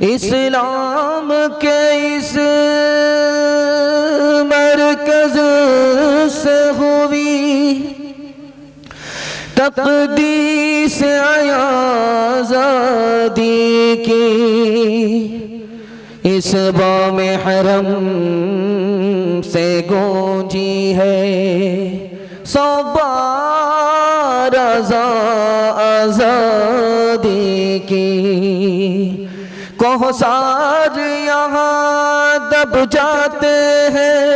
इस्लाम के इस मरकज से हुई तक़दीस आज़ादी की इस बाम हरम से गूंजी है सौबार आज़ादी की कोहसार यहाँ दब जाते हैं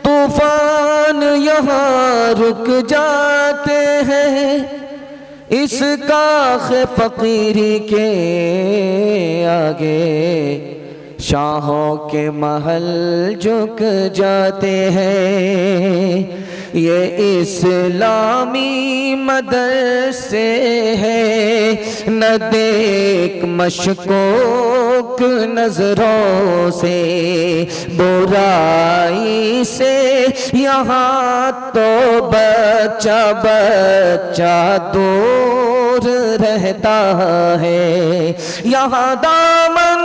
तूफान यहाँ रुक जाते हैं इस काख फकीरी के आगे शाहों के महल झुक जाते हैं। ये इस्लामी मदरसे है न देख मशकूक नजरों से बुराई से यहाँ तो बच्चा बच्चा दूर रहता है। यहाँ दामन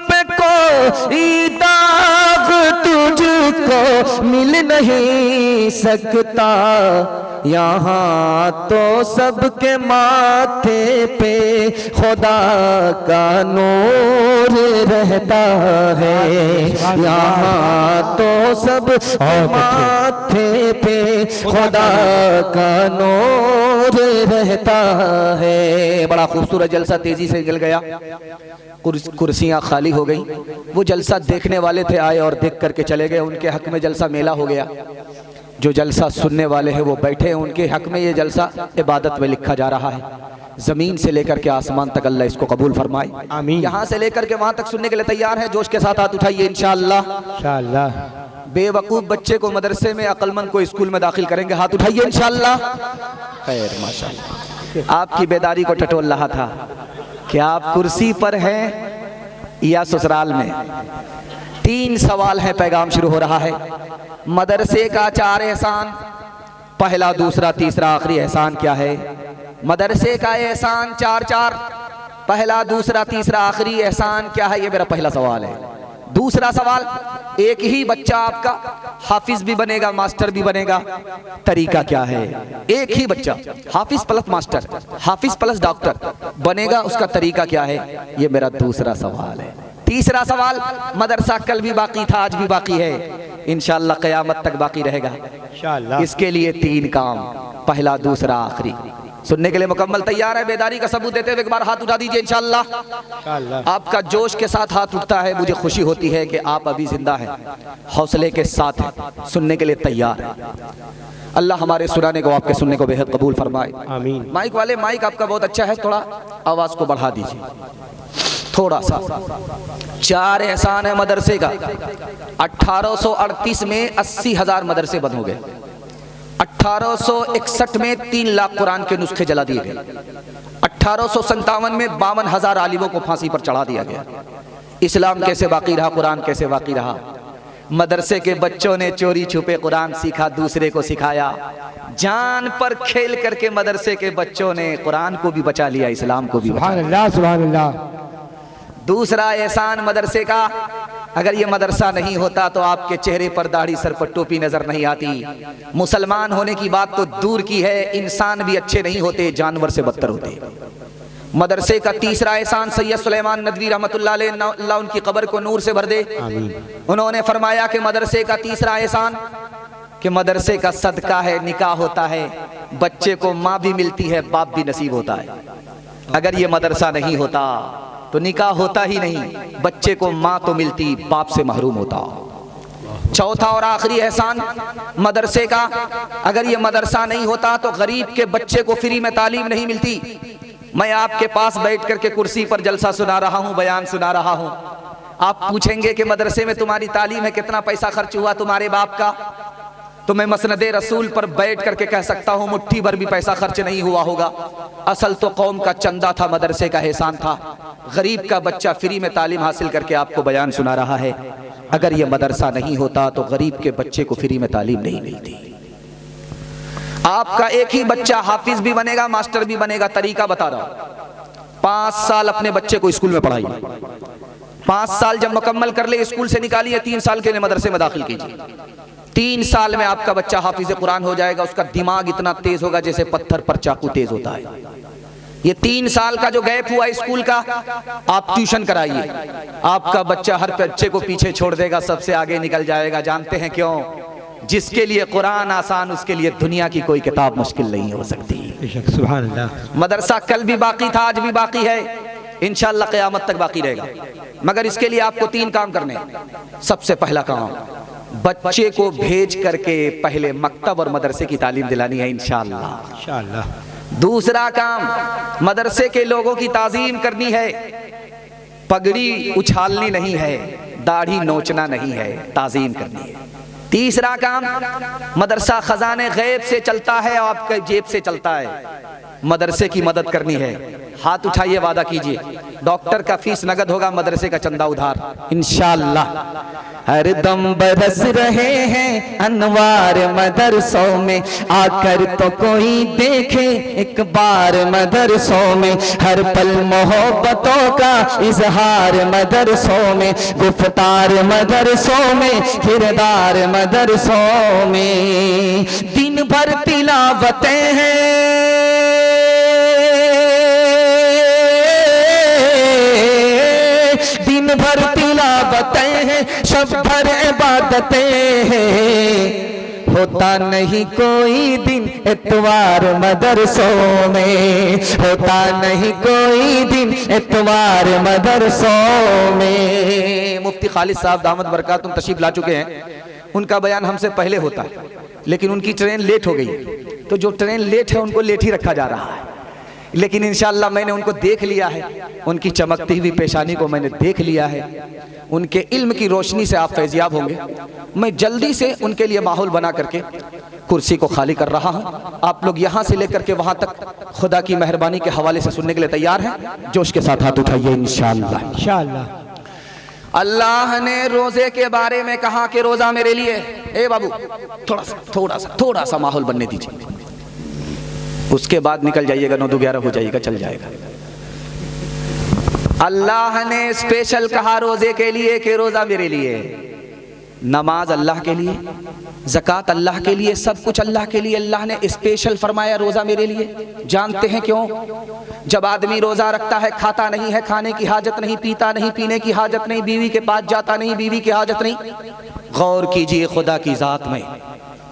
पे कोई दाग तुझको मिल नहीं सकता। यहाँ तो सबके माथे पे खुदा का नूर रहता है। यहाँ तो सब माथे पे खुदा का नूर रहता है। बड़ा खूबसूरत जलसा तेजी से निकल गया, कुर्सियाँ खाली हो गई। वो जलसा देखने वाले थे आए और देख करके चले गए, उनके हक में जलसा मेला हो गया। जो जलसा सुनने वाले हैं वो बैठे हैं, उनके हक में ये जलसा इबादत में लिखा जा रहा है। ज़मीन से लेकर के आसमान तक अल्लाह इसको कबूल फरमाए, आमीन। यहाँ से लेकर के वहाँ तक सुनने के लिए तैयार है? जोश के साथ हाथ उठाइए इंशाअल्लाह। इंशाअल्लाह। बेवकूफ़ बच्चे को मदरसे में, अक्लमंद को स्कूल में दाखिल करेंगे, हाथ उठाइए इंशाअल्लाह। खैर माशाअल्लाह। आपकी बेदारी को टटोल रहा था कि आप कुर्सी पर हैं या ससुराल में। 3 सवाल है, पैगाम शुरू हो रहा है। मदरसे का 4 एहसान, पहला दूसरा तीसरा आखिरी एहसान क्या है? मदरसे का एहसान 4 पहला दूसरा तीसरा आखिरी एहसान क्या है? ये मेरा पहला सवाल है। दूसरा सवाल, एक ही बच्चा आपका हाफिज भी बनेगा, मास्टर भी बनेगा, तरीका क्या है? एक ही बच्चा हाफिज प्लस मास्टर, हाफिज प्लस डॉक्टर बनेगा, उसका तरीका क्या है? ये मेरा दूसरा सवाल है। तीसरा सवाल, मदरसा कल भी बाकी था, आज भी बाकी है, इंशाअल्लाह क़यामत तक बाकी रहेगा इंशाअल्लाह। इसके लिए 3 काम, पहला दूसरा आखिरी। सुनने के लिए मुकम्मल तैयार है? बेदारी का सबूत देते हुए एक बार हाथ उठा दीजिए इंशाअल्लाह। आपका जोश के साथ हाथ उठता है, मुझे खुशी होती है कि आप अभी जिंदा हैं, हौसले के साथ हैं, सुनने के लिए तैयार है। अल्लाह हमारे सुनाने को, आपके सुनने को बेहद कबूल फरमाए, आमीन। माइक वाले, माइक आपका बहुत अच्छा है, थोड़ा आवाज को बढ़ा दीजिए थोड़ा सा। 4 एहसान है मदरसे का। 1838 में 80,000 मदरसे बंद हो गए। 1861 में 3 लाख कुरान के नुस्खे जला दिए गए। 1857 में 52,000 आलिमों को फांसी पर चढ़ा दिया गया। इस्लाम कैसे बाकी रहा, कुरान कैसे बाकी रहा? मदरसे के बच्चों ने चोरी छुपे कुरान सीखा, दूसरे को सिखाया। जान पर खेल करके मदरसे के बच्चों ने कुरान को भी बचा लिया, इस्लाम को भी बचा लिया। सुभान अल्लाह, सुभान अल्लाह। दूसरा एहसान मदरसे का, अगर ये मदरसा नहीं होता तो आपके चेहरे पर दाढ़ी, सर पर टोपी नजर नहीं आती। मुसलमान होने की बात तो दूर की है, इंसान भी अच्छे नहीं होते, जानवर से बदतर होते। मदरसे का तीसरा एहसान सैयद सुलेमान नदवी रहमतुल्लाह अलैह, अल्लाह उनकी कब्र को नूर से भर दे, उन्होंने फरमाया कि मदरसे का तीसरा एहसान कि मदरसे का सदका है, निकाह होता है, बच्चे को माँ भी मिलती है, बाप भी नसीब होता है। अगर ये मदरसा नहीं होता तो निकाह होता ही नहीं, बच्चे को माँ तो मिलती, बाप से महरूम होता। चौथा और आखिरी एहसान मदरसे का, अगर ये मदरसा नहीं होता तो गरीब के बच्चे को फ्री में तालीम नहीं मिलती। मैं आपके पास बैठ करके कुर्सी पर जलसा सुना रहा हूँ, बयान सुना रहा हूँ, आप पूछेंगे कि मदरसे में तुम्हारी तालीम है, कितना पैसा खर्च हुआ तुम्हारे बाप का, तो मैं मसनदे रसूल पर बैठ करके कह सकता हूँ मुट्ठी भर भी पैसा खर्च नहीं हुआ होगा। असल तो कौम का चंदा था, मदरसे का एहसान था। गरीब का बच्चा फ्री में तालीम हासिल करके आपको बयान सुना रहा है। अगर ये मदरसा नहीं होता तो गरीब के बच्चे को फ्री में तालीम नहीं मिलती। आपका एक ही बच्चा हाफिज भी बनेगा, मास्टर भी बनेगा। तरीका बता रहा हूं, 5 साल अपने बच्चे को स्कूल में पढ़ाइए, 5 साल जब मुकम्मल कर ले स्कूल से निकालिए, 3 साल के लिए मदरसे में दाखिल कीजिए। 3 साल में आपका बच्चा हाफिज कुरान हो जाएगा। उसका दिमाग इतना तेज होगा जैसे पत्थर पर चाकू तेज होता है। ये 3 साल का जो गैप हुआ स्कूल का, आप ट्यूशन कराइए, आपका बच्चा हर बच्चे को पीछे छोड़ देगा, सबसे आगे निकल जाएगा। जानते हैं क्यों? जिसके लिए कुरान आसान, उसके लिए दुनिया की कोई किताब मुश्किल नहीं हो सकती। सुभान अल्लाह। मदरसा कल भी बाकी था, आज भी बाकी है, इंशाअल्लाह क़यामत तक बाकी रहेगा। मगर इसके लिए आपको 3 काम करने हैं। सबसे पहला काम, बच्चे को भेज करके पहले मकतब और मदरसे की तालीम दिलानी है इंशाअल्लाह। दूसरा काम, मदरसे के लोगों की ताजीम करनी है। पगड़ी उछालनी नहीं है, दाढ़ी नोचना नहीं है, ताजीम करनी है। तीसरा काम, मदरसा खजाने गैब से चलता है और आपके जेब से चलता है। मदरसे की मदद करनी है। हाथ उठाइए, वादा कीजिए, डॉक्टर का फीस नगद होगा, मदरसे का चंदा उधार इंशाअल्लाह। हर दम बरस रहे हैं अनवार मदरसों में, आकर तो कोई देखे एक बार मदरसों में। हर पल मोहब्बतों का इजहार मदरसों में, गुफ्तार मदरसों में, किरदार मदरसों में। दिन भर तिलावतें हैं, दिन भर तिलावतें हैं, शब भर इबादतें हैं। होता नहीं कोई दिन इतवार मदरसों में, होता नहीं कोई दिन इतवार मदरसों में। मुफ्ती खालिद साहब दामद बरकातुम तशरीफ ला चुके हैं। उनका बयान हमसे पहले होता है, लेकिन उनकी ट्रेन लेट हो गई, तो जो ट्रेन लेट है उनको लेट ही रखा जा रहा है। लेकिन इंशाअल्लाह मैंने उनको देख लिया है, उनकी चमकती हुई पेशानी को मैंने देख लिया है। उनके इल्म की रोशनी से आप फैज़याब होंगे। मैं जल्दी से उनके लिए माहौल बना करके कुर्सी को खाली कर रहा हूँ। आप लोग यहाँ से लेकर के वहाँ तक खुदा की मेहरबानी के हवाले से सुनने के लिए तैयार हैं? जोश के साथ हाथ उठाइए इंशाअल्लाह। इंशाअल्लाह। अल्लाह ने रोजे के बारे में कहा कि रोजा मेरे लिए। ए बाबू, थोड़ा सा माहौल बनने दीजिए, उसके बाद निकल जाइएगा, 9-11 हो जाएगा, चल जाएगा। अल्लाह ने स्पेशल कहा रोजे के लिए कि रोजा मेरे लिए। नमाज अल्लाह के लिए, ज़कात अल्लाह के लिए, सब कुछ अल्लाह के लिए। अल्लाह ने स्पेशल फरमाया रोजा मेरे लिए। जानते हैं क्यों? जब आदमी रोजा रखता है, खाता नहीं है, खाने की हाजत नहीं, पीता नहीं, पीने की हाजत नहीं, बीवी के पास जाता नहीं, बीवी की हाजत नहीं। गौर कीजिए खुदा की जात में,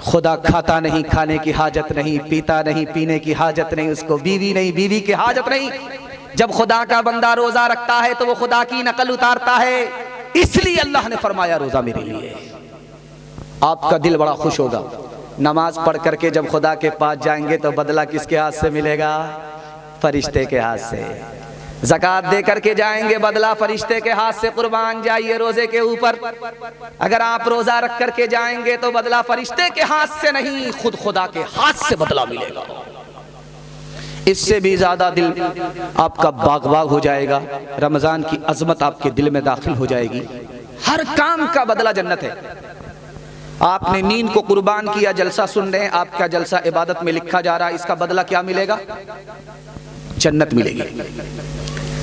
खुदा खाता नहीं, खाने की हाजत नहीं, पीता नहीं, पीने की हाजत नहीं, उसको बीवी नहीं, बीवी की हाजत नहीं। जब खुदा का बंदा रोजा रखता है तो वो खुदा की नकल उतारता है। इसलिए अल्लाह ने फरमाया रोजा मेरे लिए। आपका दिल बड़ा खुश होगा। नमाज पढ़ करके जब खुदा के पास जाएंगे तो बदला किसके हाथ से मिलेगा? फरिश्ते के हाथ से। ज़कात दे करके जाएंगे, बदला फरिश्ते के हाथ से। कुर्बान जाइए रोजे के ऊपर। अगर आप रोजा रख करके जाएंगे तो बदला फरिश्ते के हाथ से नहीं, खुद खुदा के हाथ से बदला मिलेगा। इससे भी ज्यादा दिल आपका बाग बाग हो जाएगा। रमजान की अजमत आपके दिल में दाखिल हो जाएगी। हर काम का बदला जन्नत है। आपने नींद को कुर्बान किया, जलसा सुन रहे हैं, आपका जलसा इबादत में लिखा जा रहा है, इसका बदला क्या मिलेगा? जन्नत मिलेगी।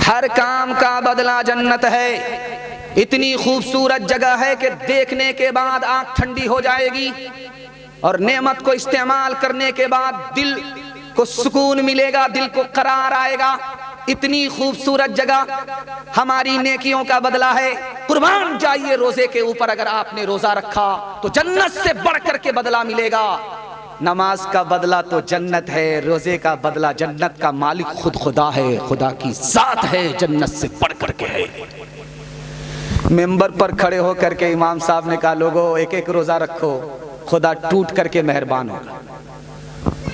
हर काम का बदला जन्नत है। इतनी खूबसूरत जगह है कि देखने के बाद आंख ठंडी हो जाएगी और नेमत को इस्तेमाल करने के बाद दिल को सुकून मिलेगा, दिल को करार आएगा। इतनी खूबसूरत जगह हमारी नेकियों का बदला है। कुर्बान जाइए रोजे के ऊपर। अगर आपने रोजा रखा तो जन्नत से बढ़कर के बदला मिलेगा। नमाज का बदला तो जन्नत है, रोजे का बदला जन्नत का मालिक खुद खुदा है, खुदा की जात है, जन्नत से बढ़कर के है। मेंबर पर खड़े होकर के इमाम साहब ने कहा, लोगों एक एक रोजा रखो, खुदा टूट करके मेहरबान होगा।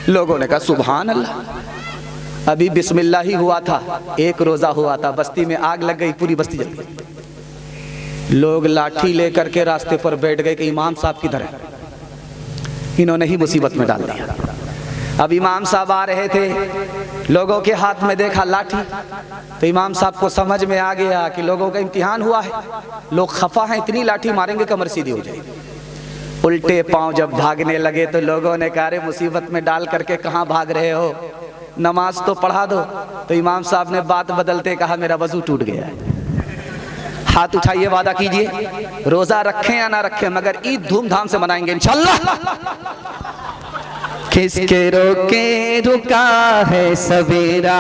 लोगों ने कहा सुभान अल्लाह। अभी बिस्मिल्लाह ही हुआ था, एक रोजा हुआ था, बस्ती में आग लग गई, पूरी बस्ती जल गई। लोग लाठी लेकर के रास्ते पर बैठ गए कि इमाम साहब किधर है, इन्होंने ही मुसीबत में डाल दिया। अब इमाम साहब आ रहे थे, लोगों के हाथ में देखा लाठी, तो इमाम साहब को समझ में आ गया कि लोगों का इम्तिहान हुआ है, लोग खफा हैं, इतनी लाठी मारेंगे कमर सीधी हो जाएगी। उल्टे पांव जब भागने लगे तो लोगों ने कहा, रे मुसीबत में डाल करके कहाँ भाग रहे हो, नमाज तो पढ़ा दो। तो इमाम साहब ने बात बदलते कहा, मेरा वजू टूट गया है। हाथ उठाइए, वादा कीजिए, रोजा रखें या ना रखें मगर ईद धूमधाम से मनाएंगे इंशाअल्लाह। किसके रोके रुका है सवेरा,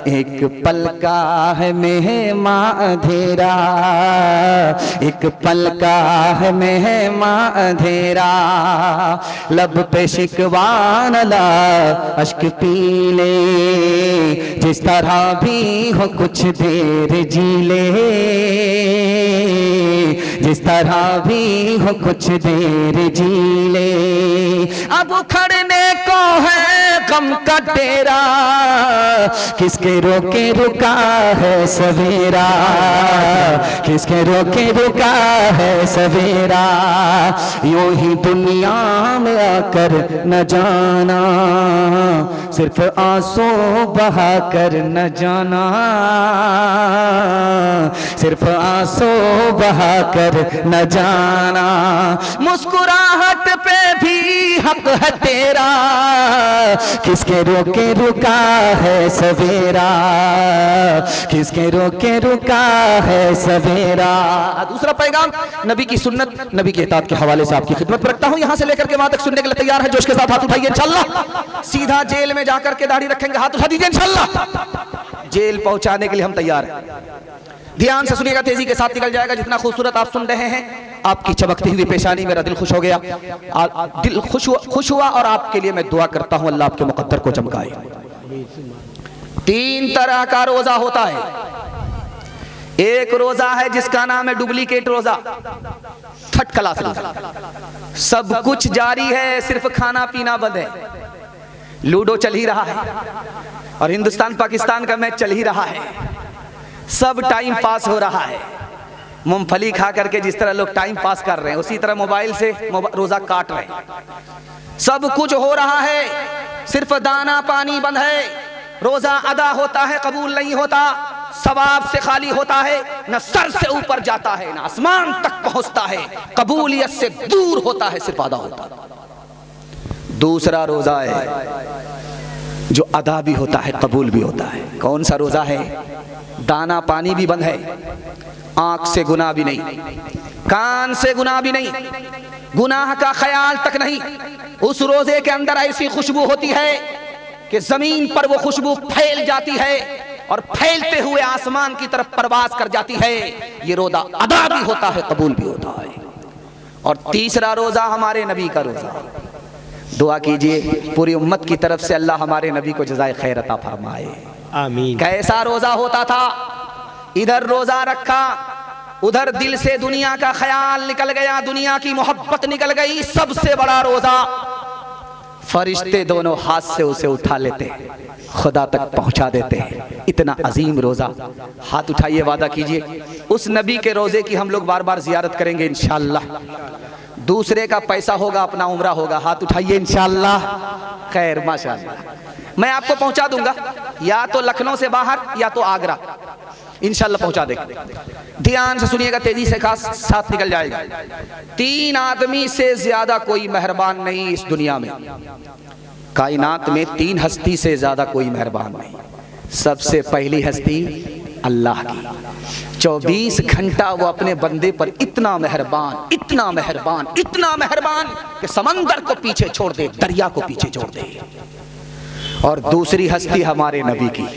एक पल का है मेहमां अंधेरा, एक पल का है मेहमां अंधेरा। लब पे शिकवा न ला, अश्क पी ले, जिस तरह भी हो कुछ देर जी ले, जिस तरह भी हो कुछ देर जी ले। अब उखड़ने को है गम का डेरा, किसके रोके रुका है सवेरा, किसके रोके रुका है सवेरा। यूं ही दुनिया में आकर न जाना, सिर्फ आंसू बहा कर न जाना, सिर्फ आंसू बहा कर न जाना। मुस्कुराहट पे भी हक है तेरा, किसके रोके रुका है सवेरा, किसके रोके रुका है सवेरा। दूसरा पैगाम नबी की सुन्नत, नबी की इताअत के हवाले से आपकी खिदमत में रखता हूं। यहां से लेकर के वहां तक सुनने के लिए तैयार है? जोश के साथ हाथ उठाइए इंशाअल्लाह। सीधा जेल में जाकर के दाढ़ी रखेंगे, हाथ उठा दीजिए इंशाअल्लाह। जेल पहुंचाने के लिए हम तैयार हैं। ध्यान से सुनिएगा, तेजी के साथ निकल जाएगा। जितना खूबसूरत आप सुन रहे हैं, आपकी चमकती हुई पेशानी, मेरा दिल खुश हो गया, दिल खुश हुआ और आपके लिए मैं दुआ करता हूं अल्लाह आपके मुकद्दर को चमकाए। 3 तरह का रोजा होता है। एक रोजा है जिसका नाम है डुप्लीकेट रोजा, थर्ड क्लास रोजा। सब कुछ जारी है, सिर्फ खाना पीना बंद है। लूडो चल ही रहा है और हिंदुस्तान पाकिस्तान का मैच चल ही रहा है, सब टाइम पास हो रहा है। मूंगफली खा करके जिस तरह लोग टाइम पास कर रहे हैं, उसी तरह मोबाइल से रोजा काट रहे हैं। सब कुछ हो रहा है, सिर्फ दाना पानी बंद है। रोजा अदा होता है, कबूल नहीं होता, सवाब से खाली होता है, न सर से ऊपर जाता है, न आसमान तक पहुंचता है, कबूलियत से दूर होता है, सिर्फ अदा होता है। दूसरा रोजा है जो अदा भी होता है, कबूल भी होता है। कौन सा रोजा है? दाना पानी भी बंद है, आंख से गुनाह भी नहीं, कान से गुनाह भी नहीं, गुनाह का ख्याल तक नहीं। उस रोजे के अंदर ऐसी खुशबू होती है कि जमीन पर वो खुशबू फैल जाती है और फैलते हुए आसमान की तरफ परवास कर जाती है। ये रोजा अदा भी होता है, कबूल भी होता है। और तीसरा रोजा हमारे नबी का रोजा। दुआ कीजिए पूरी उम्मत की तरफ से अल्लाह हमारे नबी को जज़ाए खैर अता फरमाए, आमीन। कैसा रोजा होता था? इधर रोजा रखा, उधर दिल से दुनिया का ख्याल निकल गया, दुनिया की मोहब्बत निकल गई। सबसे बड़ा रोजा, फरिश्ते दोनों हाथ से उसे उठा लेते हैं, खुदा तक पहुंचा देते हैं। इतना अजीम रोजा। हाथ उठाइए, वादा कीजिए उस नबी के रोजे की हम लोग बार बार जियारत करेंगे इंशाअल्लाह। दूसरे का पैसा होगा, अपना उम्रा होगा। हाथ उठाइए इंशाअल्लाह। खैर, माशाअल्लाह, मैं आपको पहुंचा दूंगा, या तो लखनऊ से बाहर या तो आगरा। इंशाल्लाह पहुंचा देगा। ध्यान से सुनिएगा, तेजी से खास साथ निकल जाएगा। 3 आदमी से ज्यादा कोई मेहरबान नहीं इस दुनिया में, कायनात में 3 हस्ती से ज्यादा कोई मेहरबान नहीं। सबसे पहली हस्ती अल्लाह की। 24 घंटा वो अपने बंदे पर इतना मेहरबान, इतना मेहरबान, इतना मेहरबान कि समंदर को पीछे छोड़ दे, दरिया को पीछे छोड़ दे। और दूसरी हस्ती हमारे नबी की,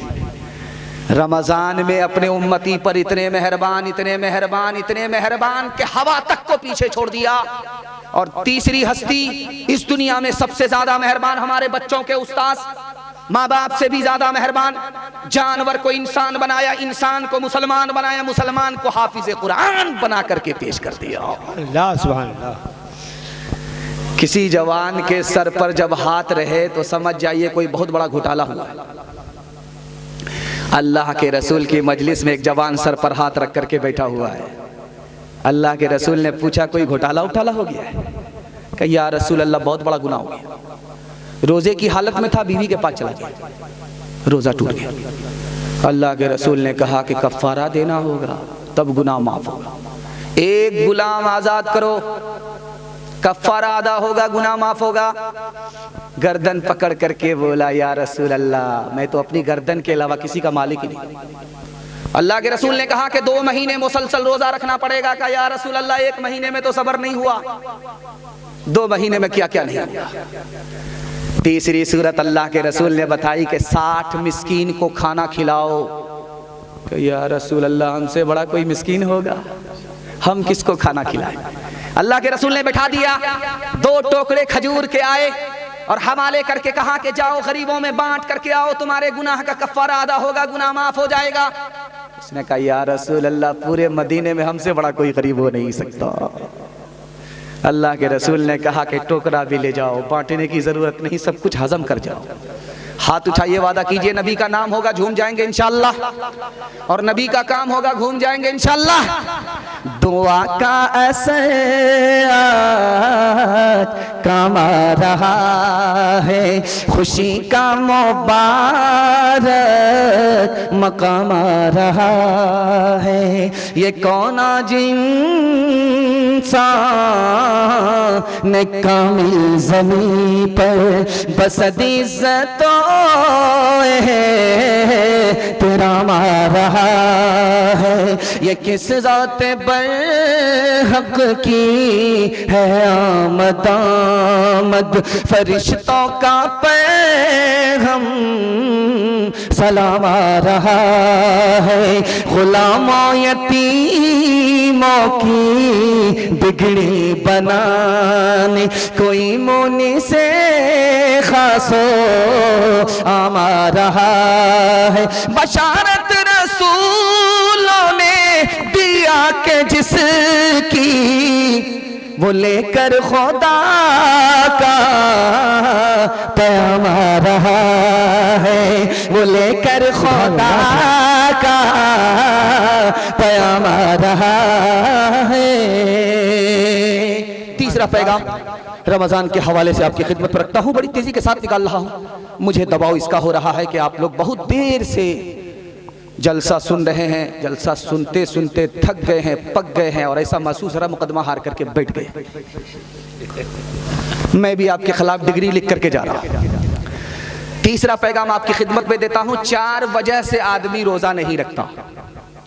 रमजान में अपने उम्मती पर इतने मेहरबान, इतने मेहरबान, इतने मेहरबान कि हवा तक को पीछे छोड़ दिया। और तीसरी हस्ती इस दुनिया में सबसे ज्यादा मेहरबान हमारे बच्चों के उस्ताद, माँ बाप से भी ज्यादा मेहरबान। जानवर को इंसान बनाया, इंसान को मुसलमान बनाया, मुसलमान को हाफिज कुरान बना करके पेश कर दिया। अल्लाह सुभान अल्लाह। किसी जवान के सर पर जब हाथ रहे तो समझ जाइए कोई बहुत बड़ा घोटाला हुआ। अल्लाह के रसूल की मजलिस में एक जवान सर पर हाथ रख करके बैठा हुआ है। अल्लाह के रसूल ने पूछा कोई घोटाला उठाला हो गया है? कहा या रसूल अल्लाह बहुत बड़ा गुनाह हो गया। रोजे की हालत में था, बीवी के पास चला गया, रोजा टूट गया। अल्लाह के रसूल ने कहा कि कफ्फारा देना होगा तब गुनाह माफ होगा। एक गुलाम आजाद करो, कफ्फारा अदा होगा, गुनाह माफ होगा। गर्दन पकड़ करके बोला या रसूल अल्लाह मैं तो अपनी गर्दन के अलावा किसी का मालिक ही नहीं। अल्लाह के रसूल ने कहा कि 2 महीने मुसलसल रोजा रखना पड़ेगा। कहा या रसूल अल्लाह 1 महीने में तो सब्र नहीं हुआ, 2 महीने में क्या क्या नहीं हुआ। तीसरी सूरत अल्लाह के रसूल ने बताई कि 60 मिस्कीन को खाना खिलाओ। या रसूल अल्लाह हमसे बड़ा कोई मिस्कीन होगा, हम किसको खाना खिलाएं। अल्लाह के रसूल ने बैठा दिया, 2 टोकरे खजूर के आए और हवाले करके कहा कि जाओ गरीबों में बांट करके आओ, तुम्हारे गुनाह का कफ्फारा अदा होगा, गुनाह माफ हो जाएगा। उसने कहा या रसूल अल्लाह पूरे मदीने में हमसे बड़ा कोई गरीब हो नहीं सकता। अल्लाह के रसूल ने कहा कि टोकरा भी ले जाओ, बांटने की जरूरत नहीं, सब कुछ हजम कर जाओ। हाथ उठाइए, वादा कीजिए नबी का नाम होगा झूम जाएंगे इंशाअल्लाह, और नबी का काम होगा घूम जाएंगे इंशाअल्लाह। दुआ का असर आज काम आ रहा है, खुशी का मुबारक मकाम आ रहा है। ये कौन आज इंसान ने कामिल जमीन पर बसद इज्जतों तेरा मार रहा है। ये किस ज़ात बरहक की है आमद आमद, फरिश्तों का पैगम सलाम आ रहा है। गुलामों यतीमों की बिगड़ी बनाने कोई मुनि से खासो आमा रहा है। बशारत रसूलों ने दिया के जिसकी वो लेकर खुदा का पैगाम आ रहा है, वो लेकर खुदा का पैगाम आ रहा है। तीसरा पैगाम रमजान के हवाले से आपकी खिदमत पर रखता हूँ, बड़ी तेजी के साथ निकाल रहा हूँ। मुझे दबाव इसका हो रहा है कि आप लोग बहुत देर से जलसा सुन रहे हैं, जलसा सुनते सुनते थक गए हैं, पक गए हैं और ऐसा महसूस हो रहा मुकदमा हार करके बैठ गए। मैं भी आपके खिलाफ डिग्री लिख करके जा रहा हूं। तीसरा पैगाम आपकी खिदमत में देता हूं, 4 वजह से आदमी रोजा नहीं रखता।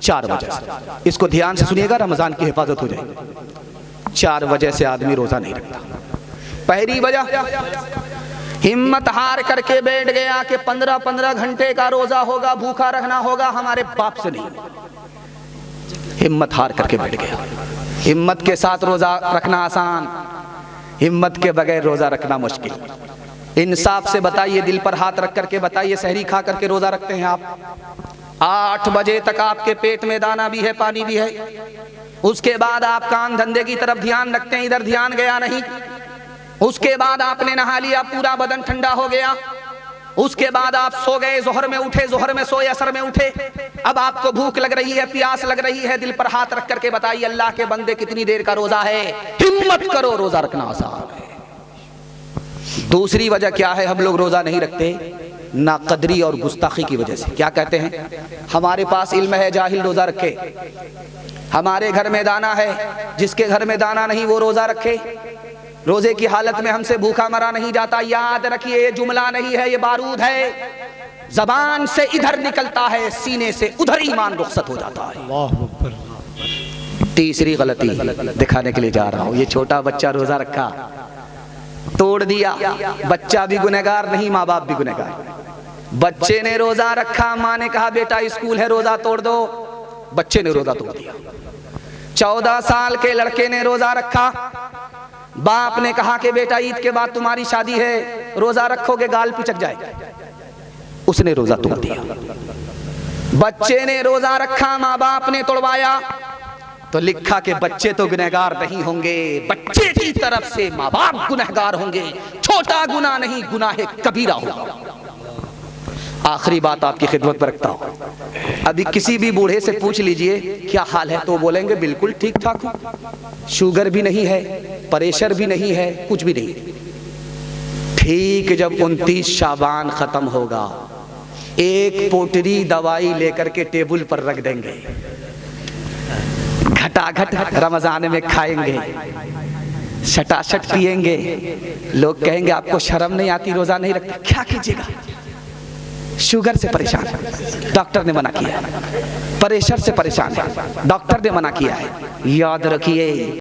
4 वजह से, इसको ध्यान से सुनिएगा, रमजान की हिफाजत हो जाएगी। 4 वजह से आदमी रोजा नहीं रखता। पहली वजह, हिम्मत हार करके बैठ गया कि 15-15 घंटे का रोजा होगा, भूखा रहना होगा, हमारे बाप से नहीं। हिम्मत हार करके बैठ गया। हिम्मत के साथ रोजा रखना आसान, हिम्मत के बगैर रोजा रखना मुश्किल। इंसाफ से बताइए, दिल पर हाथ रख करके बताइए, सहरी खा करके रोजा रखते हैं आप? 8 बजे तक आपके पेट में दाना भी है, पानी भी है, उसके बाद आप काम धंधे की तरफ ध्यान रखते हैं, इधर ध्यान गया नहीं। उसके बाद आपने नहा लिया, पूरा बदन ठंडा हो गया, उसके बाद आप सो गए, जोहर में उठे, जोहर में सोए, असर में उठे। अब आपको भूख लग रही है, प्यास लग रही है, दिल पर हाथ रख करके बताइए अल्लाह के बंदे कितनी देर का रोजा है? हिम्मत करो, रोजा रखना आसान है। दूसरी वजह क्या है हम लोग रोजा नहीं रखते? नाकदरी और गुस्ताखी की वजह से। क्या कहते हैं? हमारे पास इल्म है, जाहिल रोजा रखे। हमारे घर में दाना है, जिसके घर में दाना नहीं वो रोजा रखे। रोजे की हालत में हमसे भूखा मरा नहीं जाता। याद रखिए, ये जुमला नहीं है, ये बारूद है। जबान से इधर निकलता है, सीने से उधर ईमान रुखसत हो जाता है। अल्लाह अकबर। तीसरी गलती दिखाने के लिए जा रहा हूं। ये छोटा बच्चा रोजा रखा, तोड़ दिया। बच्चा भी गुनहगार नहीं, माँ बाप भी गुनहगार। बच्चे ने रोजा रखा, माँ ने कहा बेटा स्कूल है रोजा तोड़ दो, बच्चे ने रोजा तोड़ दिया। 14 साल के लड़के ने रोजा रखा, बाप ने कहा कि बेटा ईद के बाद तुम्हारी शादी है, रोजा रखोगे गाल पिचक जाएगा, उसने रोजा तोड़ दिया। बच्चे ने रोजा रखा, माँ बाप ने तोड़वाया, तो लिखा कि बच्चे तो गुनहगार नहीं होंगे, बच्चे की तरफ से माँ बाप गुनहगार होंगे। छोटा गुनाह नहीं, गुनाह कबीरा होगा। आखिरी बात आपकी खिदमत पर रखता हूं। अभी किसी भी बूढ़े से पूछ लीजिए क्या हाल है, तो बोलेंगे बिल्कुल ठीक ठाक हूं, शुगर भी नहीं है, प्रेशर भी नहीं है, कुछ भी नहीं। ठीक जब 29 शाबान खत्म होगा, एक पोटरी दवाई लेकर के टेबल पर रख देंगे, घटाघट रमजान में खाएंगे, शटाशट पिएंगे। लोग कहेंगे आपको शर्म नहीं आती, रोजा नहीं रखते। क्या कीजिएगा? शुगर से परेशान है, डॉक्टर ने मना किया है। प्रेशर से परेशान है, डॉक्टर ने मना किया है। याद रखिए